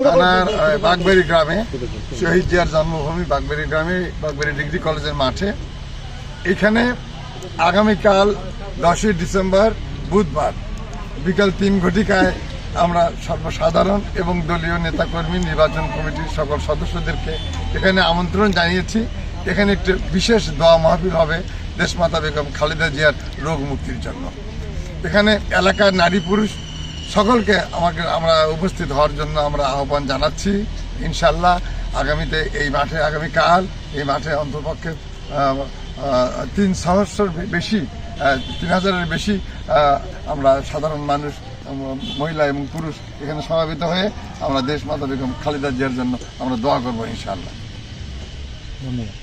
থানার বাগবাড়ি গ্রামে শহীদ জিয়ার জন্মভূমি বাগবাড়ি গ্রামে বাগবাড়ি ডিগ্রি কলেজের মাঠে এখানে আগামীকাল 10ই ডিসেম্বর বুধবার বিকাল 3 ঘটিকায় আমরা সর্বসাধারণ এবং দলীয় নেতাকর্মী নির্বাচন কমিটির সকল সদস্যদেরকে এখানে আমন্ত্রণ জানিয়েছি। এখানে একটি বিশেষ দোয়া মাহফিল হবে দেশমাতা বেগম খালেদা জিয়ার রোগ মুক্তির জন্য। এখানে এলাকার নারী পুরুষ সকলকে আমরা উপস্থিত হওয়ার জন্য আমরা আহ্বান জানাচ্ছি। ইনশাল্লাহ আগামীতে এই মাঠে আগামীকাল এই মাঠে অন্ততপক্ষে 300 বেশি 3000-এর বেশি আমরা সাধারণ মানুষ মহিলা এবং পুরুষ এখানে সমাবেত হয়ে আমরা দেশমাতা বেগম খালেদা জিয়ার জন্য আমরা দোয়া করবো ইনশাআল্লাহ। ধন্যবাদ।